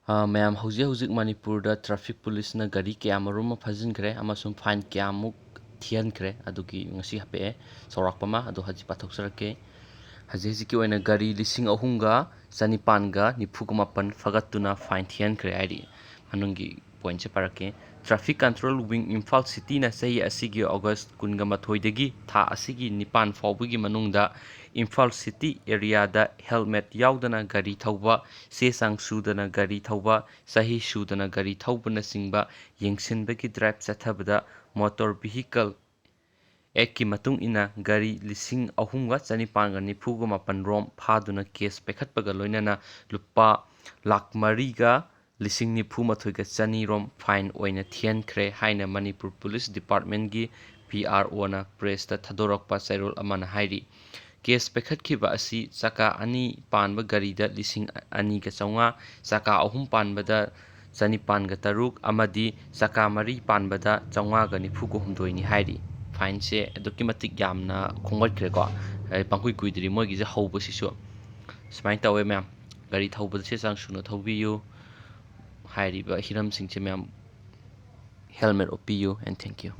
ꯃꯌꯥꯝ ꯍꯧꯖꯤꯛ ꯃꯅꯤꯄꯨꯔꯗ ꯇ꯭ꯔꯥꯐꯤꯛ ꯄꯨꯂꯤꯁꯅ ꯒꯥꯔꯤ ꯀꯌꯥꯃꯔꯨꯝ ꯑꯃ ꯐꯥꯖꯤꯟꯈ꯭ꯔꯦ ꯑꯃꯁꯨꯡ ꯐꯥꯏꯟ ꯀꯌꯥꯃꯨꯛ ꯊꯤꯍꯟꯈ꯭ꯔꯦ ꯑꯗꯨꯒꯤ ꯉꯁꯤ ꯍꯥꯞꯄꯛꯑꯦ ꯆꯥꯎꯔꯥꯛꯄ ꯑꯃ ꯑꯗꯣ ꯍꯧꯖꯤꯛ ꯄꯥꯊꯣꯛꯆꯔꯛꯀꯦ ꯍꯧꯖꯤꯛꯀꯤ ꯑꯣꯏꯅ ꯒꯥꯔꯤ 3,000ꯒ 1,994 ꯐꯒꯠꯇꯨꯅ ꯐꯥꯏꯟ ꯊꯤꯍꯟꯈ꯭ꯔꯦ ꯍꯥꯏꯔꯤ ꯃꯅꯨꯡꯒꯤ ꯄꯣꯏꯟꯠꯁꯦ ꯄꯥꯔꯛꯀꯦ ꯇ꯭ꯔꯥꯐꯤꯛ ꯀꯟꯇ꯭ꯔꯣꯜ ꯋꯤꯡ ꯏꯝꯐꯥꯜ ꯁꯤꯇꯤꯅ ꯆꯍꯤ ꯑꯁꯤꯒꯤ ꯑꯣꯒꯁꯠ 12ꯗꯒꯤ ꯊꯥ ꯑꯁꯤꯒꯤ 9 ꯐꯥꯎꯕꯒꯤ ꯃꯅꯨꯡꯗ ꯏꯝꯐꯥꯜ ꯁꯤꯇꯤ ꯑꯦꯔꯤꯌꯥꯗ ꯍꯦꯜꯃꯦꯠ ꯌꯥꯎꯗꯅ ꯒꯥꯔꯤ ꯊꯧꯕ ꯆꯦ ꯆꯥꯡ ꯁꯨꯗꯅ ꯒꯥꯔꯤ ꯊꯧꯕ ꯆꯍꯤ ꯁꯨꯗꯅ ꯒꯥꯔꯤ ꯊꯧꯕꯅꯆꯤꯡꯕ ꯌꯦꯡꯁꯤꯟꯕꯒꯤ ꯗ꯭ꯔꯥꯏꯕ ꯆꯠꯊꯕꯗ ꯃꯣꯇꯣꯔ ꯚꯤꯍꯤꯀꯜ ꯑꯦꯛꯀꯤ ꯃꯇꯨꯡ ꯏꯟꯅ ꯒꯥꯔꯤ 3,194 ꯔꯣꯝ ꯐꯥꯗꯨꯅ ꯀꯦꯁ ꯄꯥꯏꯈꯠꯄꯒ ꯂꯣꯏꯅꯅ ꯂꯨꯄꯥ 4,90,094,200 ꯔꯣꯝ ꯐꯥꯏꯟ ꯑꯣꯏꯅ ꯊꯤꯍꯟꯈ꯭ꯔꯦ ꯍꯥꯏꯅ ꯃꯅꯤꯄꯨꯔ ꯄꯨꯂꯤꯁ ꯗꯤꯄꯥꯔꯠꯃꯦꯟꯠꯒꯤ PROꯅ ꯄ꯭ꯔꯦꯁꯇ ꯊꯥꯗꯣꯔꯛꯄ ꯆꯩꯔꯣꯜ ꯑꯃꯅ ꯍꯥꯏꯔꯤ ꯀꯦꯁ ꯄꯥꯏꯈꯠꯈꯤꯕ ꯑꯁꯤ ꯆꯀꯥ 2 ꯄꯥꯟꯕ ꯒꯥꯔꯤꯗ 2,900, ꯆꯀꯥ 3 ꯄꯥꯟꯕꯗ 1,903 ꯑꯃꯗꯤ ꯆꯀꯥ 4 ꯄꯥꯟꯕꯗ 994ꯅꯤ ꯍꯥꯏꯔꯤ ꯐꯥꯏꯟꯁꯦ ꯑꯗꯨꯛꯀꯤ ꯃꯇꯤꯛ ꯌꯥꯝꯅ ꯈꯣꯡꯒꯠꯈ꯭ꯔꯦꯀꯣ ꯄꯪꯀꯨꯏ ꯀꯨꯏꯗ꯭ꯔꯤ ꯃꯣꯏꯒꯤꯁꯦ ꯍꯧꯕꯁꯤꯁꯨ ꯁꯨꯃꯥꯏꯅ ꯇꯧꯋꯦ ꯃꯌꯥꯝ ꯒꯥꯔꯤ ꯊꯧꯕꯗ ꯆꯦ ꯆꯥꯡ ꯁꯨꯅ ꯊꯧꯕꯤꯌꯨ ꯍꯥꯏꯔꯤꯕ ꯍꯤꯔꯝꯁꯤꯡꯁꯦ ꯃꯌꯥꯝ ꯍꯦꯜꯃꯦꯠ ꯎꯞꯄꯤꯌꯨ ꯑꯦꯟ ꯊꯦꯡꯛ ꯌꯨ